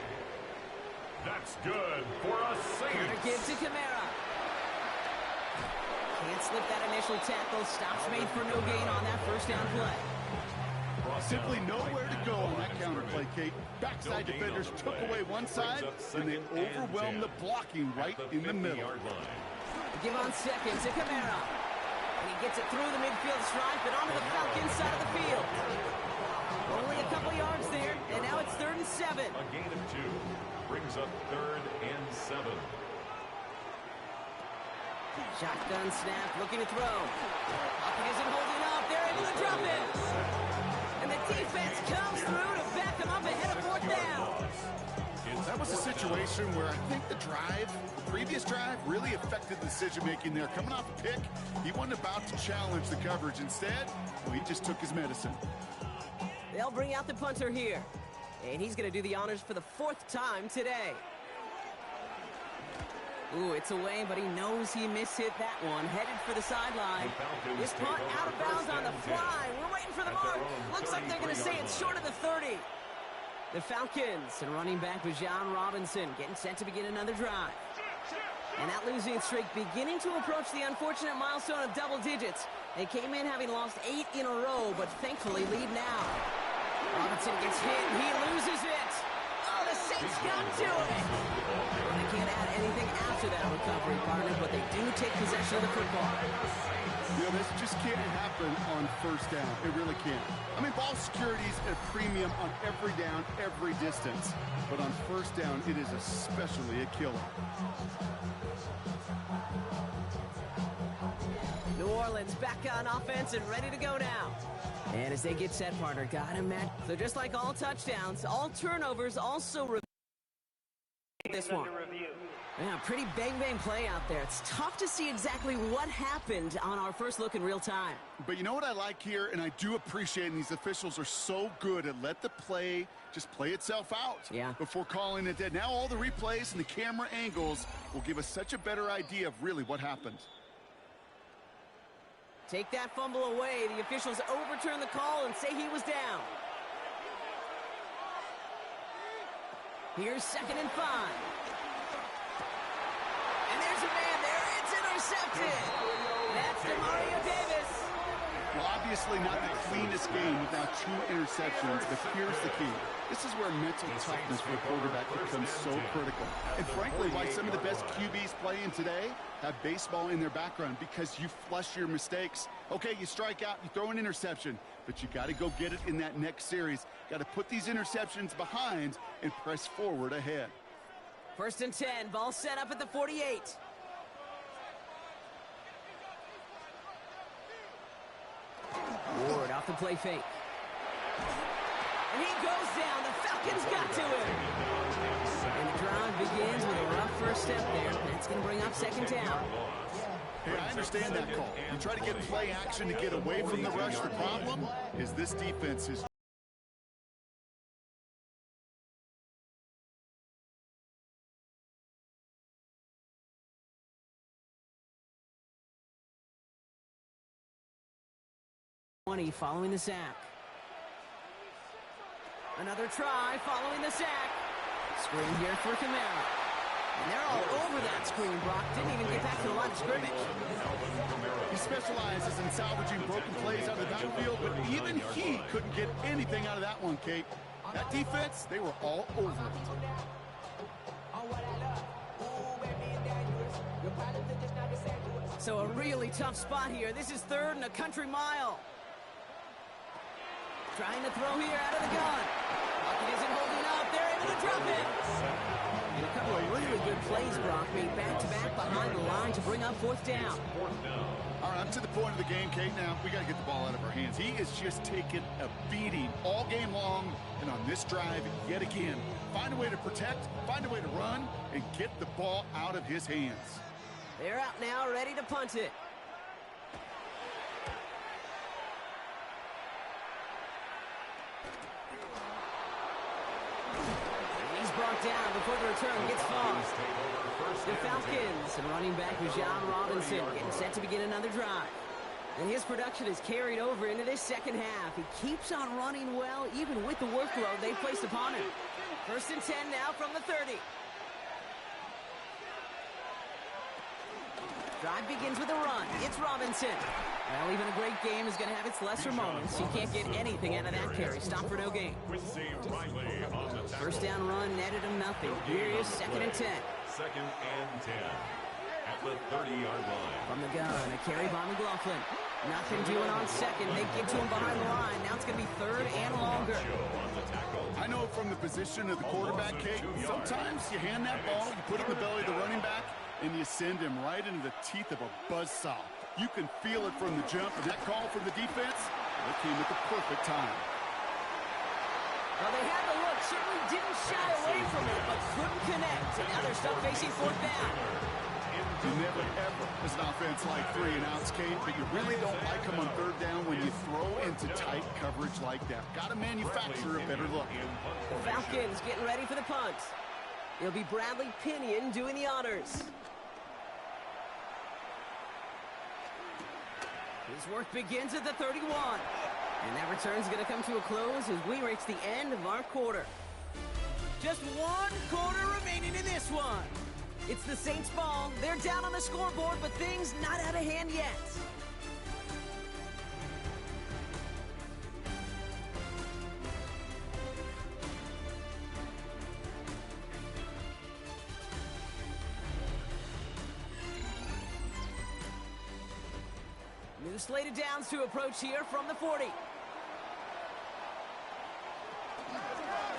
That's good for a Saints. Another give to Kamara. Can't slip that initial tackle. Stops made for no gain on that 1st down play. Simply nowhere to go on that counter play, Kate. Backside defenders took away one side, and they overwhelmed the blocking right in the middle. Give on 2nd to Kamara. And he gets it through the midfield stripe and onto the Falcons side of the field. Only a couple yards there, and now it's 3rd and 7. A gain of 2. Brings up 3rd and 7. Shotgun snap, looking to throw. Up isn't holding up. They're able to drop it. And the defense comes through to back them up ahead of 4th down. That was a situation where I think the previous drive, really affected the decision-making there. Coming off a pick, he wasn't about to challenge the coverage. Instead, well, he just took his medicine. They'll bring out the punter here. And he's going to do the honors for the 4th time today. Ooh, it's away, but he knows he mishit that one. Headed for the sideline. This punt out of bounds on the fly. We're waiting for the mark. Looks like they're going to say it's short of the 30. The Falcons and running back Bijan Robinson getting set to begin another drive. And that losing streak beginning to approach the unfortunate milestone of double digits. They came in having lost 8 in a row, but thankfully lead now. Robinson gets hit, and he loses it. Oh, the Saints got to it. Well, they can't add anything after that recovery, partner, but they do take possession of the football. You know, this just can't happen on first down. It really can't. I mean, ball security's a premium on every down, every distance. But on first down, it is especially a killer. New Orleans back on offense and ready to go now. And as they get set, partner, got him, Matt. So just like all touchdowns, all turnovers also this one. Yeah, pretty bang-bang play out there. It's tough to see exactly what happened on our first look in real time. But you know what I like here, and I do appreciate, and these officials are so good at let the play just play itself out before calling it dead. Now all the replays and the camera angles will give us such a better idea of really what happened. Take that fumble away. The officials overturn the call and say he was down. Here's 2nd and 5. And there's a man there. It's intercepted. That's DeMario Davis. Well, obviously not the cleanest game without 2 interceptions, but here's the key. This is where mental toughness for a quarterback becomes so critical. And frankly, why some of the best QBs playing today have baseball in their background, because you flush your mistakes. Okay, you strike out, you throw an interception, but you got to go get it in that next series. Got to put these interceptions behind and press forward ahead. 1st and 10, ball set up at the 48. Ward off the play fake. And he goes down. The Falcons got to him. And the drive begins with a rough first step there. That's going to bring up 2nd down. Hey, I understand that call. You try to get play action to get away from the rush. The problem is this defense is following the sack. Another try following the sack. Screen here for Kamara. And they're all over that screen. Brock didn't even get back to the line of scrimmage. He specializes in salvaging broken plays out of the backfield, but even he couldn't get anything out of that one, Kate. That defense, they were all over it. So a really tough spot here. This is 3rd and a country mile. Trying to throw here out of the gun. Lockett isn't holding up. They're able to drop it. And a couple of really good plays, Brock, made back-to-back behind the line to bring up 4th down. All right, up to the point of the game, Kate, now we got to get the ball out of our hands. He is just taking a beating all game long, and on this drive, yet again, find a way to protect, find a way to run, and get the ball out of his hands. They're out now, ready to punt it. Brought down before the return gets far. The Falcons and running back Bijan Robinson getting set to begin another drive. And his production is carried over into this 2nd half. He keeps on running well, even with the workload they placed upon him. 1st and 10 now from the 30. Drive begins with a run. It's Robinson. Well, even a great game is going to have its lesser moments. You can't get anything out of that carry. Stop for no gain. 1st down run netted him nothing. Here is 2nd and 10. 2nd and 10 at the 30-yard line. From the gun, a carry by McLaughlin. Nothing doing on 2nd. They get to him behind the line. Now it's going to be 3rd and longer. I know from the position of the quarterback, Kate, sometimes you hand that ball, you put it in the belly of the running back, and you send him right into the teeth of a buzzsaw. You can feel it from the jump. And that call from the defense, that came at the perfect time. Well, they had the look, certainly didn't shy away from it, but couldn't connect. And now they're stuck facing 4th down. You never, ever, as an offense like 3 and outs, Kate, but you really don't like them on 3rd down when you throw into tight coverage like that. Got to manufacture a better look. The Falcons getting ready for the punt. It'll be Bradley Pinion doing the honors. His work begins at the 31. And that return is going to come to a close as we reach the end of our quarter. Just 1 quarter remaining in this one. It's the Saints' ball. They're down on the scoreboard, but things not out of hand yet. New slated downs to approach here from the 40.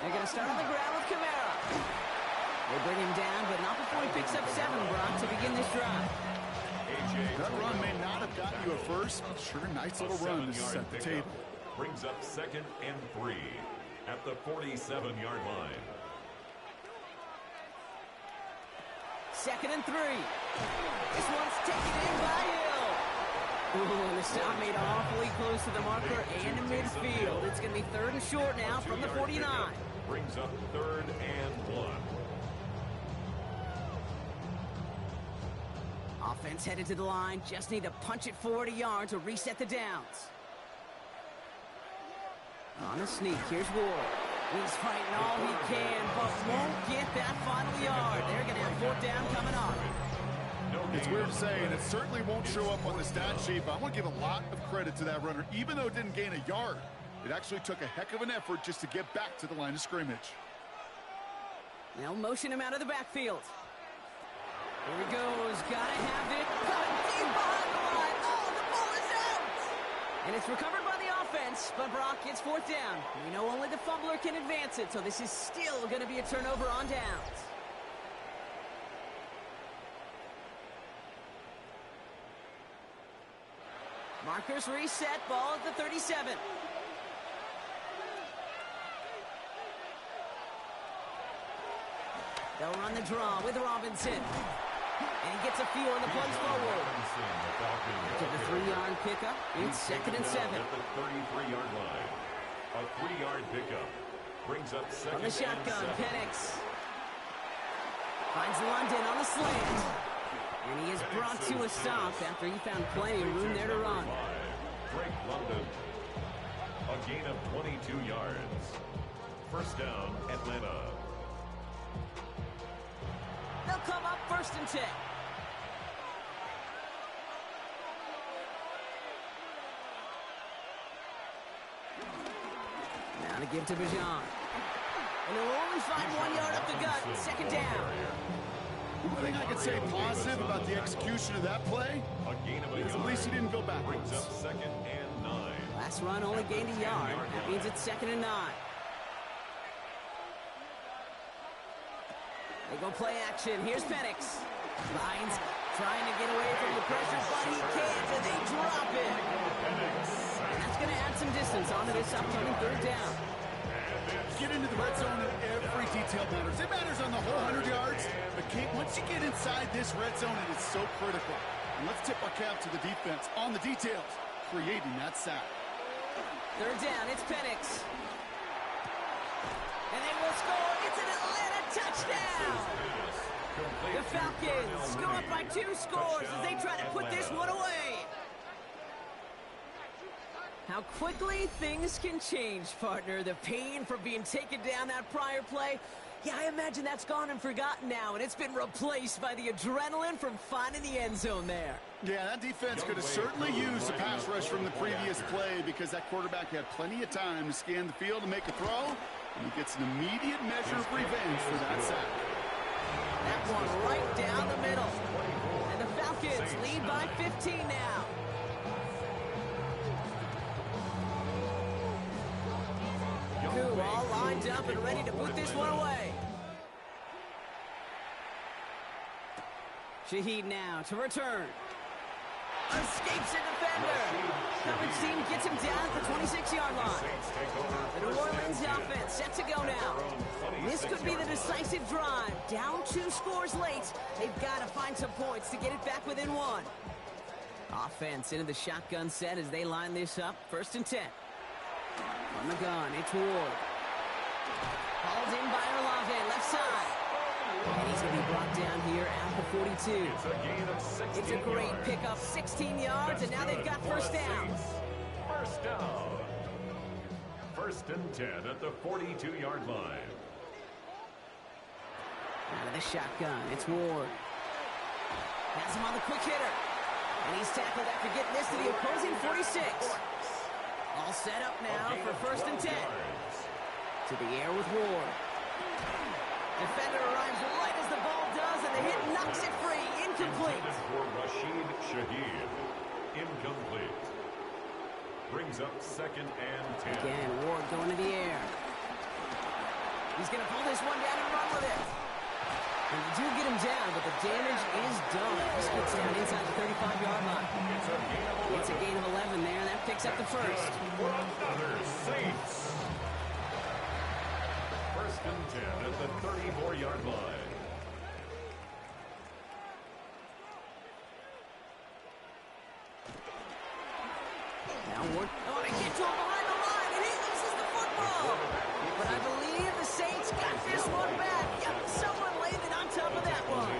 They're going to start on the ground with Kamara. They bring him down, but not before he picks up 7, Brock, to begin this drive. That run may not have gotten you a first, but sure, nice little run to set the table. Brings up 2nd and 3 at the 47-yard line. 2nd and 3. This one's taken in by Hill. Ooh, and the stop made awfully close to the marker and in midfield. It's going to be 3rd and short now from the 49. Brings up 3rd and 1. Offense headed to the line. Just need to punch it forward a yard to reset the downs. On a sneak, here's Ward. He's fighting all he can, but won't get that final yard. They're going to have 4th down coming up. It's weird to say, and it certainly won't show up on the stat sheet, but I want to give a lot of credit to that runner. Even though it didn't gain a yard, it actually took a heck of an effort just to get back to the line of scrimmage. Now motion him out of the backfield. Here he goes. Gotta have it. Coming deep behind the line. Oh, the ball is out! And it's recovered by the offense, but Brock gets 4th down. We know only the fumbler can advance it, so this is still going to be a turnover on downs. Markers reset, ball at the 37. They'll run the draw with Robinson. And he gets a few on the plunge forward. To the 3-yard pickup, it's 2nd and 7. At the 33-yard line. A 3-yard pickup. Brings up 2nd On the shotgun, and 7. Penix. Finds London on the slant. And he is brought to a stop after he found plenty of room there to run. Drake London. A gain of 22 yards. 1st down, Atlanta. They'll come up 1st and 10. Now to give to Bijan. And he'll only find 1 yard up the gut. 2nd down. One thing I could say positive about the execution of that play is at least he didn't go backwards. Brings up 2nd and 9. Last run only gained a yard. That means it's 2nd and 9. They go play action. Here's Penix. Lions trying to get away from the pressure, but he can't, and they drop it. And that's going to add some distance onto this upcoming 3rd down. Get into the red zone and every detail matters. It matters on the whole 100 yards. But Kate, once you get inside this red zone, it is so critical. And let's tip our cap to the defense on the details, creating that sack. 3rd down, it's Penix. And they will score. It's an Atlanta touchdown. The Falcons go up by 2 scores as they try to put this one away. How quickly things can change, partner. The pain from being taken down that prior play, yeah, I imagine that's gone and forgotten now, and it's been replaced by the adrenaline from finding the end zone there. Yeah, that defense could have certainly used a pass rush from the previous play because that quarterback had plenty of time to scan the field and make a throw, and he gets an immediate measure of revenge for that sack. That one right down the middle. And the Falcons lead by 15 now. Two all lined up and ready to put this one away. Shaheed now to return. Escapes a defender. Coverage team gets him down at the 26-yard line. The New Orleans offense set to go now. This could be the decisive drive. Down 2 scores late. They've got to find some points to get it back within 1. Offense into the shotgun set as they line this up. 1st and 10. On the gun, it's Ward. Hauled in by Olave, left side. And he's going to be brought down here at the 42. It's a gain of 16 It's a great yards. pickup, 16 yards, and now they've got 1st down. 1st down. 1st and 10 at the 42-yard line. Out of the shotgun, it's Ward. Has him on the quick hitter. And he's tackled after getting this to the opposing 46. All set up now for 1st and 10. To the air with Ward. Defender arrives right as the ball does, and the hit knocks it free. Incomplete. For Rashid Shaheed. Incomplete. Brings up 2nd and 10. Again, Ward going to the air. He's going to pull this one down and run with it. And they do get him down, but the damage is done. This gets down inside the 35-yard line. It's a gain of 11 there, and that picks up the first. For another Saints. 1st and 10 at the 34-yard line. Now Ward, they get to him behind the line, and he loses the football. But I believe the Saints got this one back. Yep, someone laid it on top of that one.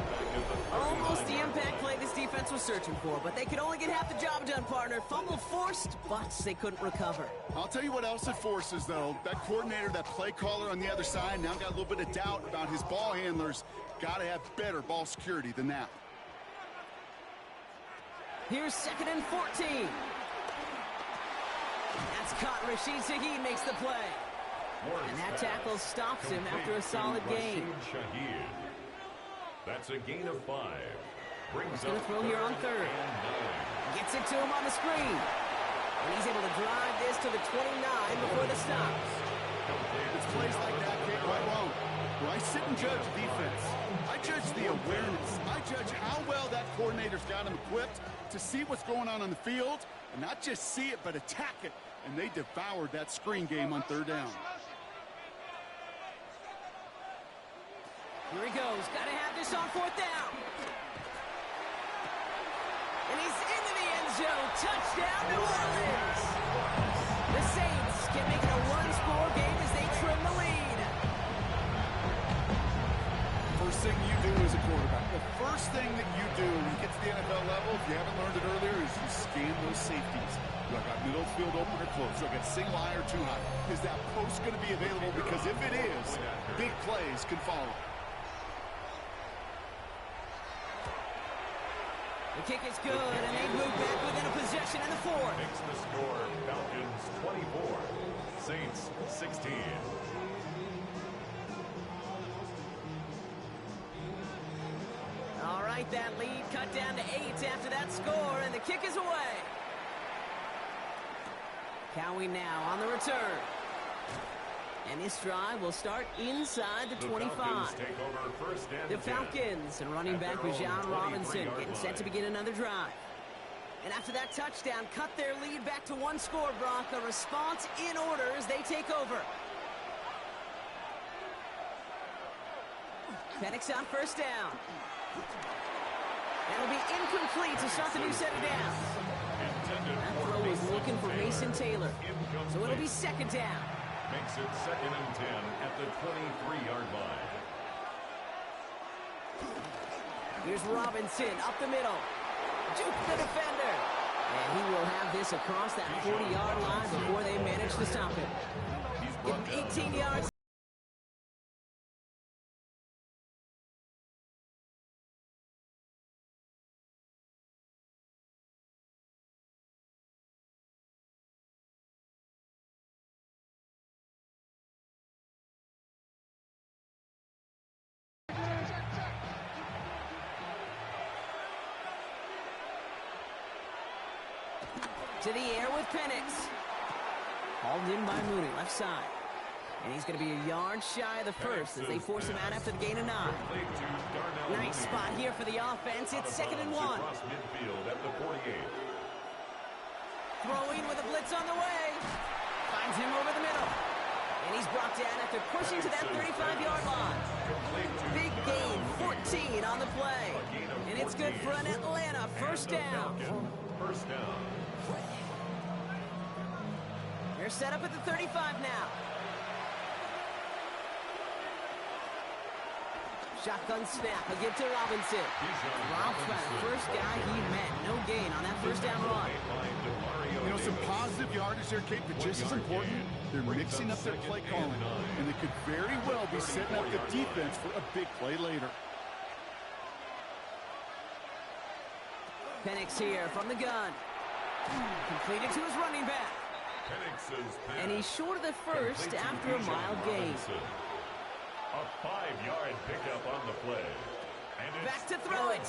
Almost the impact play this defense was searching for, but they could only get half the job done, partner. Fumble forced, but they couldn't recover. I'll tell you what else it forces, though. That coordinator, that play caller on the other side, now got a little bit of doubt about his ball handlers. Got to have better ball security than that. Here's 2nd and 14. That's caught. Rashid Shaheed makes the play. And that tackle stops him after a solid gain. That's a gain of 5. He's going to throw here on 3rd. Gets it to him on the screen. And he's able to drive this to the 29 before the stops. It's plays like that can't go wrong. When I sit and judge defense, I judge the awareness. I judge how well that coordinator's got him equipped to see what's going on the field, and not just see it, but attack it. And they devoured that screen game on 3rd down. Here he goes. Got to have this on 4th down. And he's into the end zone. Touchdown, New Orleans. The Saints can make it a one-score game as they trim the lead. First thing you do as a quarterback, the first thing that you do when you get to the NFL level, if you haven't learned it earlier, is you scan those safeties. Look, got middle field open or close. Look at single high or too high. Is that post going to be available? Because if it is, big plays can follow. The kick is good, and they move back within a possession in the 4th. Makes the score Falcons 24, Saints 16. All right, that lead cut down to 8 after that score, and the kick is away. Cowie now on the return. And this drive will start inside the 25. The Falcons and running back Bijan Robinson getting set to begin another drive. And after that touchdown, cut their lead back to 1 score, Brock. A response in order as they take over. Penix on 1st down. That'll be incomplete to start the new set of downs. That throw was looking for Mason Taylor. So it'll be 2nd down. Makes it 2nd and 10 at the 23-yard line. Here's Robinson up the middle. Juke the defender. And he will have this across that 40-yard line before they manage to stop him. Give him 18 yards. To the air with Penix. Hauled in by Mooney, left side. And he's going to be a yard shy of the first as they force him out after the gain of 9. Nice spot here for the offense. It's 2nd and 1. Throwing with a blitz on the way. Finds him over the middle. And he's brought down after pushing to that 35-yard line. Big gain, 14 on the play. And it's good for an Atlanta 1st down. First down. They're set up at the 35 now. Shotgun snap. He'll give to Robinson. Rob's by the first guy he met. No gain on that first down run. You know, some positive yardage there, Kate, but just as important, they're mixing up their play calling, and they could very well be setting up the defense for a big play later. Penix here from the gun. Completed to his running back. And he's short of the first after a mild gain. A 5-yard pickup on the play. And back to throw it.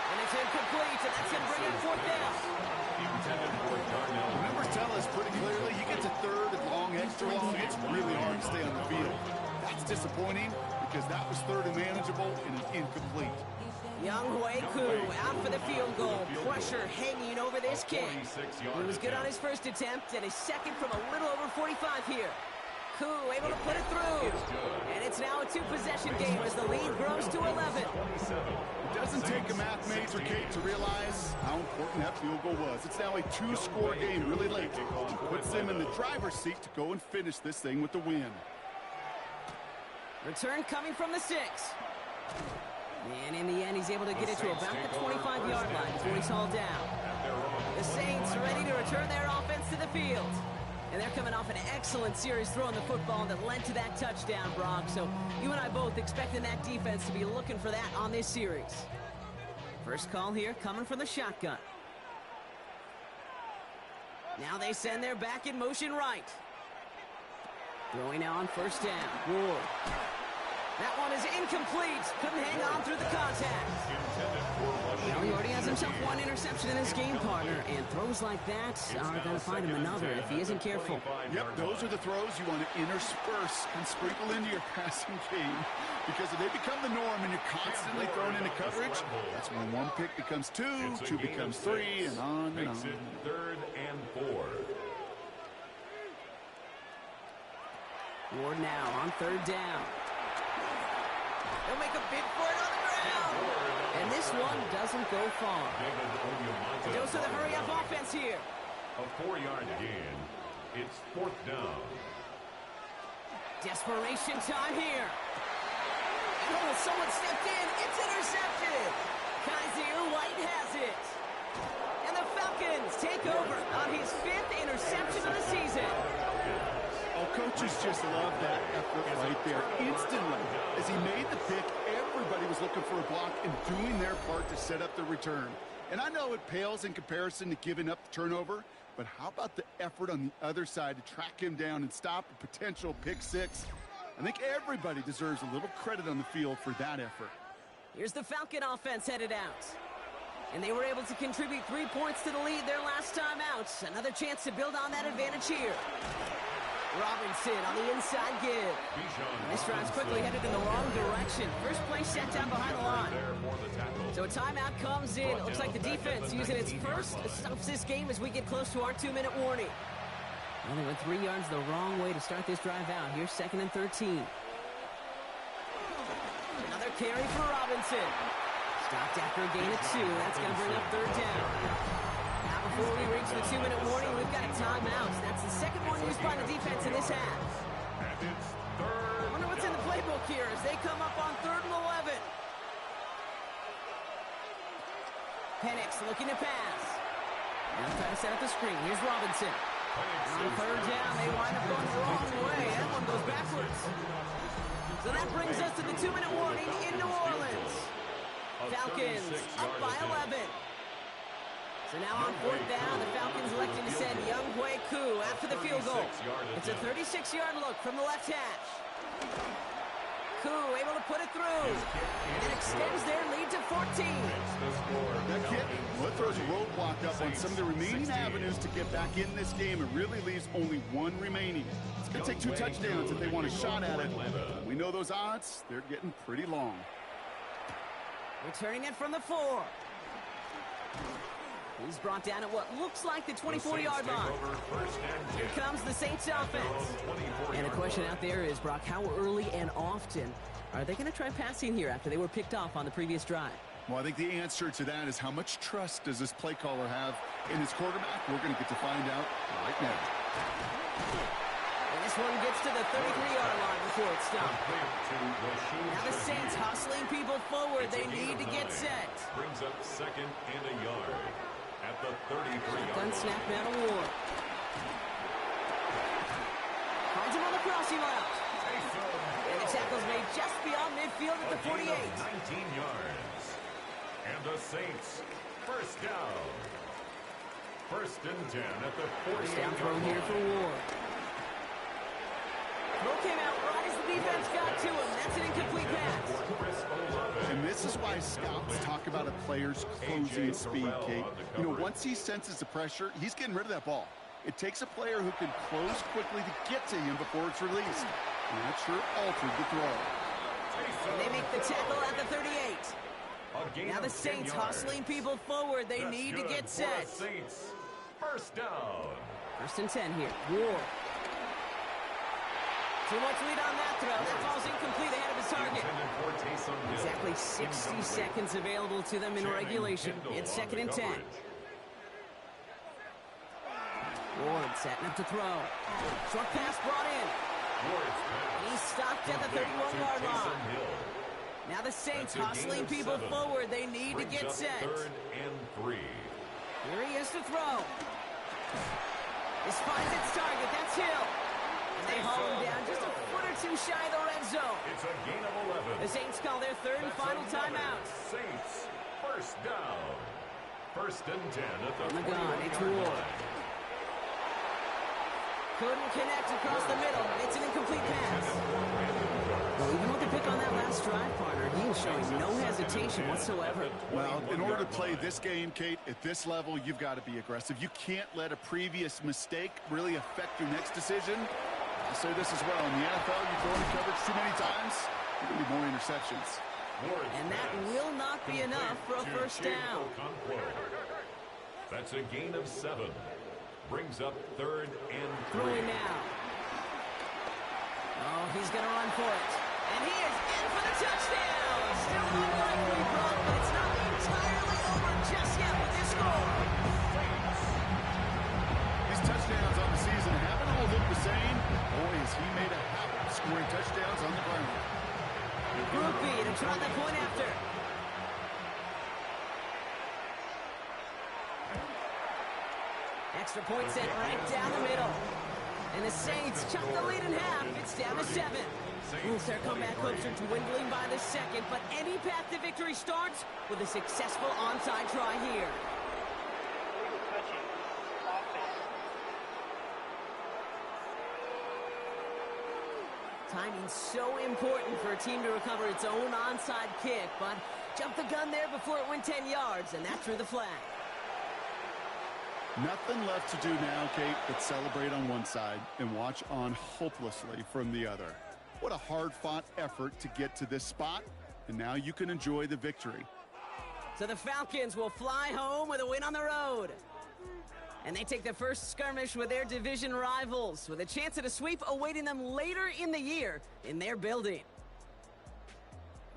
And it's incomplete, and that's going to bring up fourth down. The numbers tell us pretty clearly, you get to third and long, extra long, it's really hard to stay on the field. That's disappointing because that was third and manageable and an incomplete. Younghoe Koo out for the field goal. Pressure hanging over this kick. He was good on his first attempt and his second from a little over 45 here. Koo able to put it through. And it's now a two-possession game as the lead grows to 11. It doesn't take a math major, Kate, to realize how important that field goal was. It's now a two-score game really late. It puts them in the driver's seat to go and finish this thing with the win. Return coming from the 6. And in the end, he's able to get it to about the 25-yard line before he's hauled down. The Saints ready to return their offense to the field. And they're coming off an excellent series throwing the football that led to that touchdown, Brock. So you and I both expecting that defense to be looking for that on this series. First call here coming from the shotgun. Now they send their back in motion right. Throwing now on first down. Ward. That one is incomplete. Couldn't hang on through the contact. Well, he already has himself one interception in this game, partner. And throws like that are going to find him another if he isn't careful. Yep, those are the throws you want to intersperse and sprinkle into your passing game. Because if they become the norm and you're constantly thrown into coverage, that's when one pick becomes two, two becomes three, and on and on. Third and 4. Ward now on third down. They'll make a bid for it on the ground. And this one doesn't go far. It goes to the hurry-up offense here. A 4-yard gain. It's fourth down. Desperation time here. And oh, someone stepped in. It's intercepted. Kaiser White has it. And the Falcons take over on his 5th interception of the season. Oh, coaches just love that effort right there. Instantly, as he made the pick, everybody was looking for a block and doing their part to set up the return. And I know it pales in comparison to giving up the turnover, but how about the effort on the other side to track him down and stop a potential pick six? I think everybody deserves a little credit on the field for that effort. Here's the Falcon offense headed out. And they were able to contribute 3 points to the lead their last time out. Another chance to build on that advantage here. Robinson on the inside give. And this drive's quickly headed in the wrong direction. First play set down behind the line. So a timeout comes in. It looks like the defense using its first stops this game as we get close to our 2-minute warning. Well, they went 3 yards the wrong way to start this drive out. Here's 2nd and 13. Another carry for Robinson. Stopped after a gain of 2. That's going to bring up third down. Now before we reach the 2-minute warning, we've got a timeout. That's the second one used by the defense in this half. And it's third. I wonder what's in the playbook here as they come up on 3rd and 11. Penix looking to pass. Now trying to set up the screen. Here's Robinson. On 3rd down, they wind up going the wrong way. That one goes backwards. So that brings us to the 2-minute warning in New Orleans. Falcons up by 11. So now on 4th down, the Falcons electing to send Younghoe Koo after the field goal. It's a 36-yard look from the left hash. Koo able to put it through. And it extends their lead to 14. That kid, well, it throws a roadblock up on some of the remaining avenues to get back in this game. It really leaves only one remaining. It's going to take 2 touchdowns if they want a shot at it. We know those odds, they're getting pretty long. Returning it from the 4. He's brought down at what looks like the 24-yard line. Here comes the Saints offense. And the question out there is, Brock, how early and often are they going to try passing here after they were picked off on the previous drive? Well, I think the answer to that is how much trust does this play caller have in his quarterback? We're going to get to find out right now. And This one gets to the 33-yard line before it's stopped. Now the Saints hustling people forward. They need to get set. Brings up second and a yard at the 33-yard Gun line. snap now to Ward. Finds him on the crossing route. And the tackle's made just beyond midfield at the 48. 19 yards. And the Saints, first down. First and 10 at the 48. Down throw here for Ward. Throw came out right as the defense got to him. That's an incomplete pass. And this is why scouts talk about a player's closing speed, Kate. You know, once he senses the pressure, he's getting rid of that ball. It takes a player who can close quickly to get to him before it's released. And that sure altered the throw. And they make the tackle at the 38. Now the Saints hustling people forward. They need to get set. Saints, first down. First and 10 here. Ward. Too much lead on that throw. That falls incomplete ahead of his target. Exactly 60 seconds available to them in regulation. It's second and 10. Ward setting up to throw. Short pass brought in. He's stopped at the 31-yard line. Now the Saints hustling people forward. They need to get set. Third and 3. Here he is to throw. This finds its target. That's Hill. And they haul him down just a foot or two shy of the red zone. It's a gain of 11. The Saints call their third and final timeout. Saints, first down. First and 10 at the On the gun, it's 41-yard Ward. line. Couldn't connect across the middle. It's an incomplete pass. Well, even with the pick on that last drive, partner, he is showing no hesitation whatsoever. Well, in order to play this game, Kate, at this level, you've got to be aggressive. You can't let a previous mistake really affect your next decision. I'll say this as well. In the NFL, you throw into coverage too many times, you're going to be more interceptions. And that will not be enough for a first down. That's a gain of 7. Brings up third and 3. Throwing now. Oh, he's going to run for it. And he is in for the touchdown. Still unlikely brought, but it's not entirely over just yet with this score. These touchdowns on the season haven't all looked the same. Boy, has he made a habit of scoring touchdowns on the ground. Group B to try the point after. Extra point set right down the middle. And the Saints chop the lead in half. It's down to 7. Their comeback hopes are dwindling by the second, but any path to victory starts with a successful onside try here. Timing's so important for a team to recover its own onside kick, but jumped the gun there before it went 10 yards, and that drew the flag. Nothing left to do now, Kate, but celebrate on one side and watch on hopelessly from the other. What a hard-fought effort to get to this spot, and now you can enjoy the victory. So the Falcons will fly home with a win on the road. And they take the first skirmish with their division rivals, with a chance at a sweep awaiting them later in the year in their building.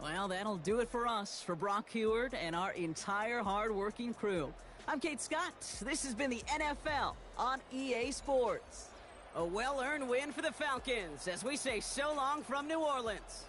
Well, that'll do it for us, for Brock Heward and our entire hard-working crew. I'm Kate Scott. This has been the NFL on EA Sports. A well-earned win for the Falcons as we say so long from New Orleans.